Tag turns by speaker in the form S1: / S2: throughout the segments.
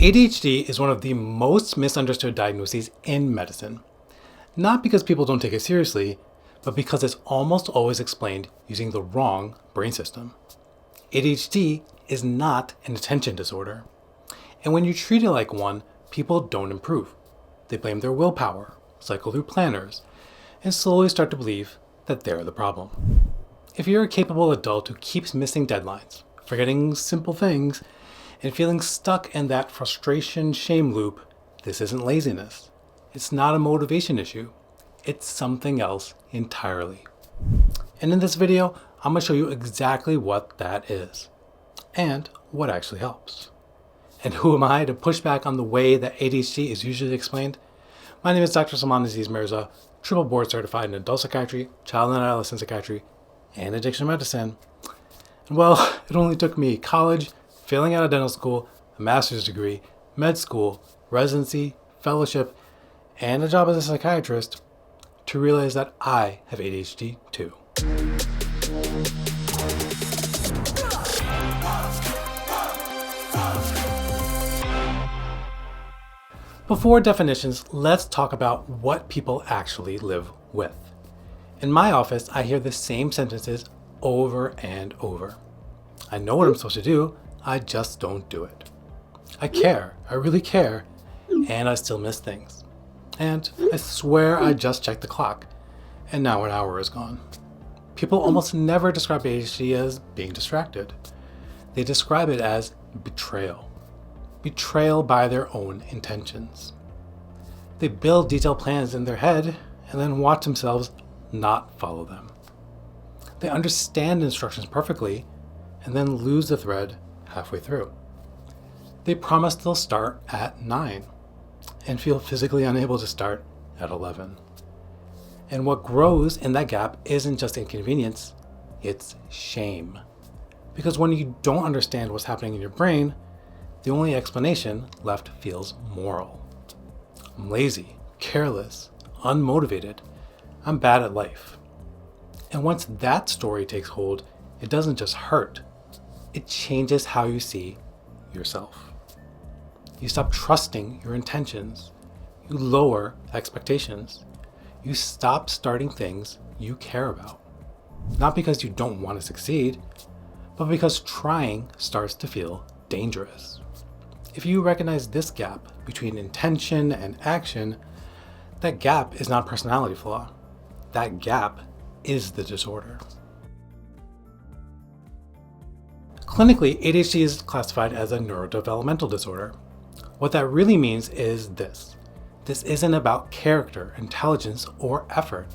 S1: ADHD is one of the most misunderstood diagnoses in medicine. Not because people don't take it seriously, but because it's almost always explained using the wrong brain system. ADHD is not an attention disorder. And when you treat it like one, people don't improve. They blame their willpower, cycle through planners, and slowly start to believe that they're the problem. If you're a capable adult who keeps missing deadlines, forgetting simple things, and feeling stuck in that frustration shame loop, this isn't laziness. It's not a motivation issue. It's something else entirely. And in this video, I'm going to show you exactly what that is and what actually helps. And who am I to push back on the way that ADHD is usually explained? My name is Dr. Salman Aziz Mirza, triple board certified in adult psychiatry, child and adolescent psychiatry, and addiction medicine. And well, it only took me college, failing out of dental school, a master's degree, med school, residency, fellowship, and a job as a psychiatrist to realize that I have ADHD too. Before definitions, let's talk about what people actually live with. In my office, I hear the same sentences over and over. I know what I'm supposed to do, I just don't do it. I care, I really care, and I still miss things. And I swear I just checked the clock, and now an hour is gone. People almost never describe ADHD as being distracted. They describe it as betrayal. Betrayal by their own intentions. They build detailed plans in their head and then watch themselves not follow them. They understand instructions perfectly and then lose the thread halfway through. They promise they'll start at 9 and feel physically unable to start at 11. And what grows in that gap isn't just inconvenience, it's shame. Because when you don't understand what's happening in your brain, the only explanation left feels moral. I'm lazy, careless, unmotivated. I'm bad at life. And once that story takes hold, it doesn't just hurt. It changes how you see yourself. You stop trusting your intentions. You lower expectations. You stop starting things you care about. Not because you don't want to succeed, but because trying starts to feel dangerous. If you recognize this gap between intention and action, that gap is not a personality flaw. That gap is the disorder. Clinically, ADHD is classified as a neurodevelopmental disorder. What that really means is this. This isn't about character, intelligence, or effort.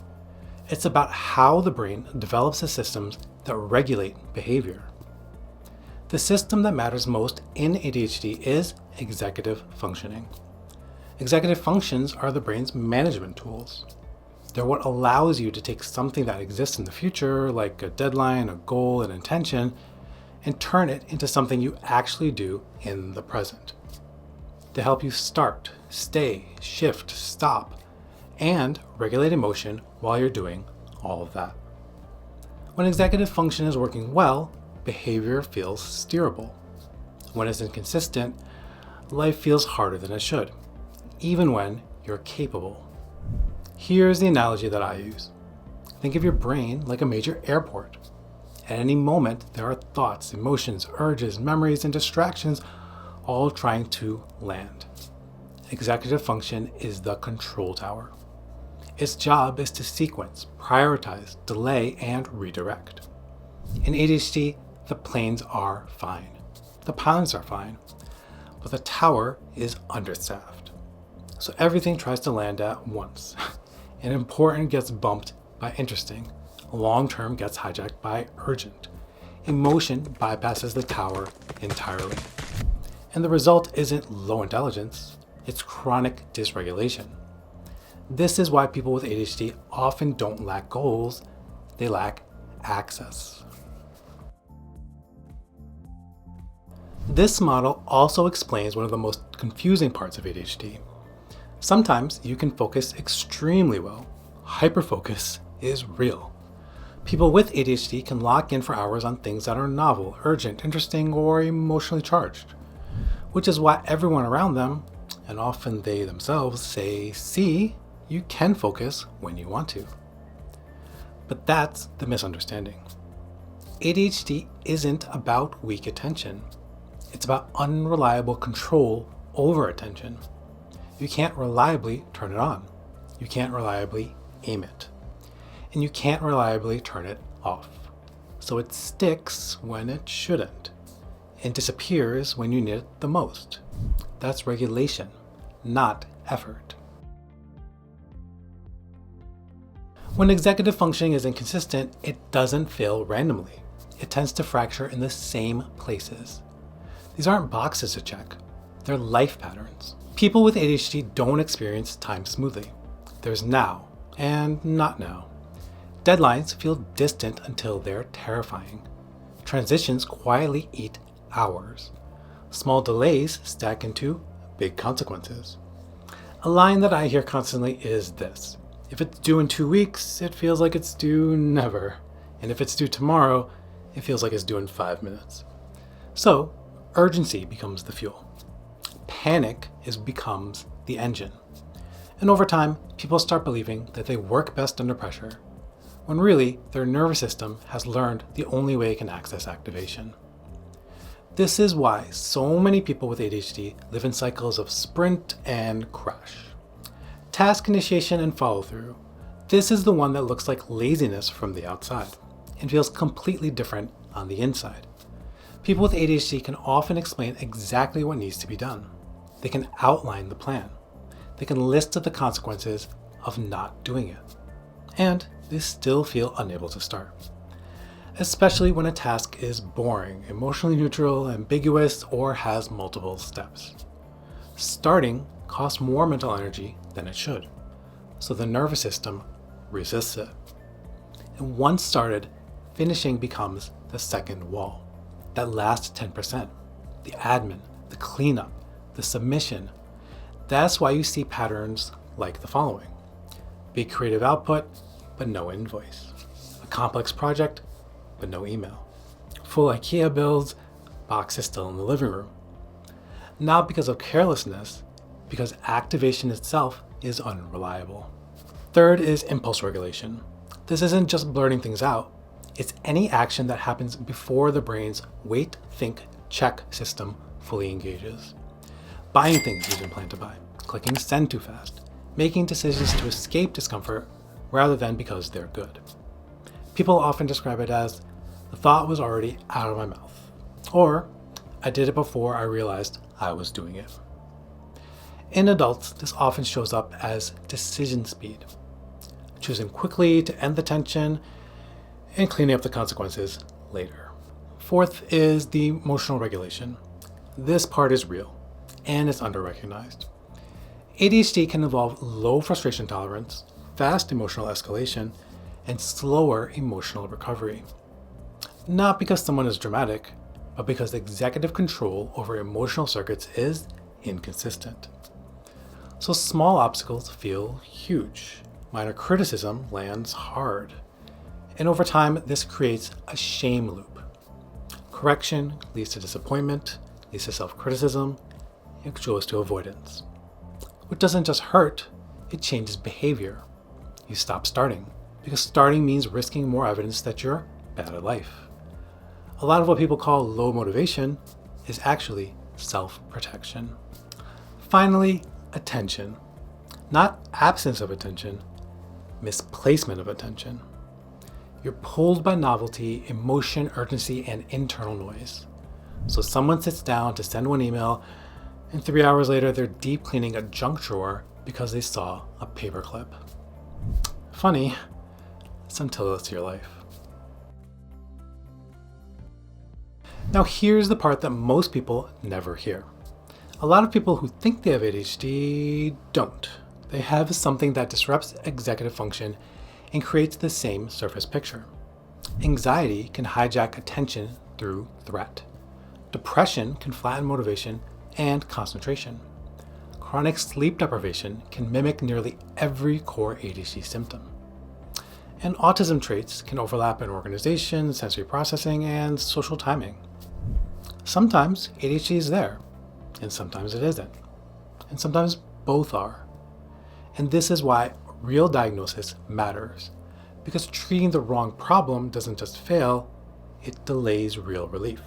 S1: It's about how the brain develops the systems that regulate behavior. The system that matters most in ADHD is executive functioning. Executive functions are the brain's management tools. They're what allows you to take something that exists in the future, like a deadline, a goal, an intention, and turn it into something you actually do in the present. They help you start, stay, shift, stop, and regulate emotion while you're doing all of that. When executive function is working well, behavior feels steerable. When it's inconsistent, life feels harder than it should, even when you're capable. Here's the analogy that I use. Think of your brain like a major airport. At any moment, there are thoughts, emotions, urges, memories, and distractions all trying to land. Executive function is the control tower. Its job is to sequence, prioritize, delay, and redirect. In ADHD, the planes are fine. The pilots are fine. But the tower is understaffed. So everything tries to land at once. And important gets bumped by interesting. Long-term gets hijacked by urgent. Emotion bypasses the tower entirely. And the result isn't low intelligence, it's chronic dysregulation. This is why people with ADHD often don't lack goals, they lack access. This model also explains one of the most confusing parts of ADHD. Sometimes you can focus extremely well. Hyperfocus is real. People with ADHD can lock in for hours on things that are novel, urgent, interesting, or emotionally charged. which is why everyone around them, and often they themselves, say, "See, you can focus when you want to." But that's the misunderstanding. ADHD isn't about weak attention. It's about unreliable control over attention. You can't reliably turn it on. You can't reliably aim it. And you can't reliably turn it off. So it sticks when it shouldn't and disappears when you need it the most. That's regulation, not effort. When executive functioning is inconsistent, it doesn't fail randomly. It tends to fracture in the same places. These aren't boxes to check. They're life patterns. People with ADHD don't experience time smoothly. There's now and not now. Deadlines feel distant until they're terrifying. Transitions quietly eat hours. Small delays stack into big consequences. A line that I hear constantly is this: if it's due in 2 weeks, it feels like it's due never. And if it's due tomorrow, it feels like it's due in 5 minutes. So, urgency becomes the fuel. Panic becomes the engine. And over time, people start believing that they work best under pressure, when really their nervous system has learned the only way it can access activation. This is why so many people with ADHD live in cycles of sprint and crash. Task initiation and follow-through. This is the one that looks like laziness from the outside and feels completely different on the inside. People with ADHD can often explain exactly what needs to be done. They can outline the plan. They can list the consequences of not doing it. And they still feel unable to start. Especially when a task is boring, emotionally neutral, ambiguous, or has multiple steps. Starting costs more mental energy than it should, so the nervous system resists it. And once started, finishing becomes the second wall, that last 10%, the admin, the cleanup, the submission. That's why you see patterns like the following: big creative output, but no invoice; a complex project, but no email; full IKEA bills, box is still in the living room. Not because of carelessness, because activation itself is unreliable. Third is impulse regulation. This isn't just blurting things out. It's any action that happens before the brain's wait, think, check system fully engages. Buying things you didn't plan to buy, clicking send too fast, making decisions to escape discomfort rather than because they're good. People often describe it as, the thought was already out of my mouth, or I did it before I realized I was doing it. In adults, this often shows up as decision speed, choosing quickly to end the tension and cleaning up the consequences later. Fourth is the emotional regulation. This part is real and it's under-recognized. ADHD can involve low frustration tolerance, fast emotional escalation, and slower emotional recovery. Not because someone is dramatic, but because executive control over emotional circuits is inconsistent. So small obstacles feel huge. Minor criticism lands hard. And over time, this creates a shame loop. Correction leads to disappointment, leads to self-criticism, and goes to avoidance. What doesn't just hurt, it changes behavior. You stop starting, because starting means risking more evidence that you're bad at life. A lot of what people call low motivation is actually self-protection. Finally, attention. Not absence of attention, misplacement of attention. You're pulled by novelty, emotion, urgency, and internal noise. So someone sits down to send one email, and 3 hours later they're deep cleaning a junk drawer because they saw a paperclip. Funny, it's until it's your life. Now here's the part that most people never hear. A lot of people who think they have ADHD don't. They have something that disrupts executive function and creates the same surface picture. Anxiety can hijack attention through threat. Depression can flatten motivation and concentration. Chronic sleep deprivation can mimic nearly every core ADHD symptom. And autism traits can overlap in organization, sensory processing, and social timing. Sometimes ADHD is there, and sometimes it isn't, and sometimes both are. And this is why real diagnosis matters, because treating the wrong problem doesn't just fail, it delays real relief.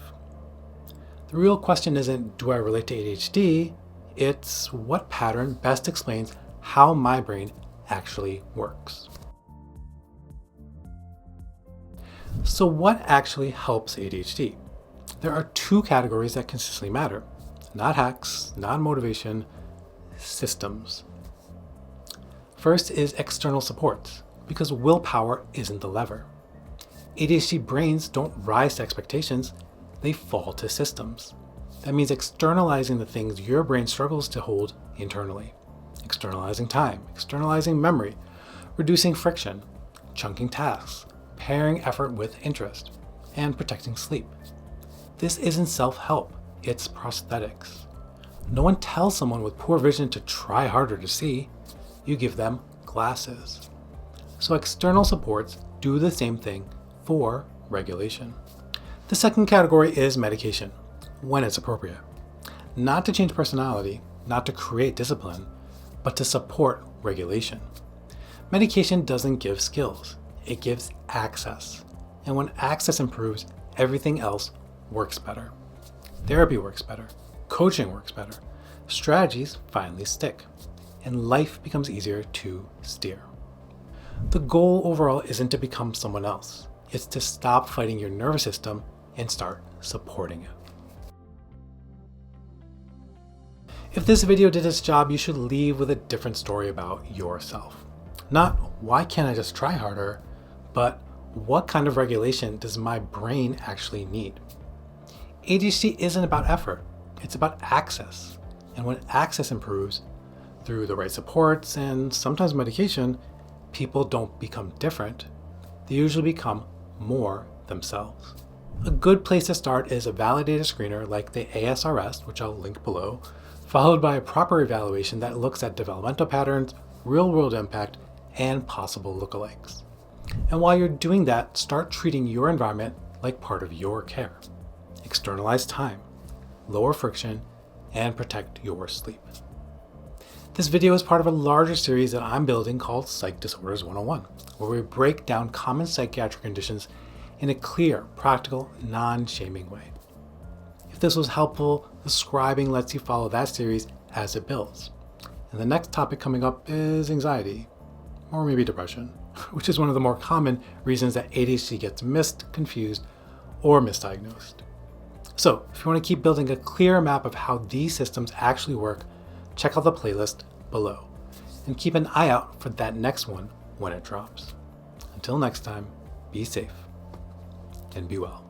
S1: The real question isn't, do I relate to ADHD? It's what pattern best explains how my brain actually works. So what actually helps ADHD? There are two categories that consistently matter. Not hacks, not motivation, systems. First is external supports, because willpower isn't the lever. ADHD brains don't rise to expectations, they fall to systems. That means externalizing the things your brain struggles to hold internally. Externalizing time, externalizing memory, reducing friction, chunking tasks, pairing effort with interest, and protecting sleep. This isn't self-help, it's prosthetics. No one tells someone with poor vision to try harder to see. You give them glasses. So external supports do the same thing for regulation. The second category is medication, when it's appropriate. Not to change personality, not to create discipline, but to support regulation. Medication doesn't give skills, it gives access. And when access improves, everything else works better. Therapy works better, coaching works better, strategies finally stick, and life becomes easier to steer. The goal overall isn't to become someone else, it's to stop fighting your nervous system and start supporting it. If this video did its job, you should leave with a different story about yourself. Not, why can't I just try harder, but what kind of regulation does my brain actually need? ADHD isn't about effort, it's about access. And when access improves through the right supports and sometimes medication, people don't become different, they usually become more themselves. A good place to start is a validated screener like the ASRS, which I'll link below, followed by a proper evaluation that looks at developmental patterns, real-world impact, and possible lookalikes. And while you're doing that, start treating your environment like part of your care. Externalize time, lower friction, and protect your sleep. This video is part of a larger series that I'm building called Psych Disorders 101, where we break down common psychiatric conditions in a clear, practical, non-shaming way. If this was helpful, subscribing lets you follow that series as it builds. And the next topic coming up is anxiety, or maybe depression, which is one of the more common reasons that ADHD gets missed, confused, or misdiagnosed. So if you want to keep building a clear map of how these systems actually work, check out the playlist below and keep an eye out for that next one when it drops. Until next time, be safe and be well.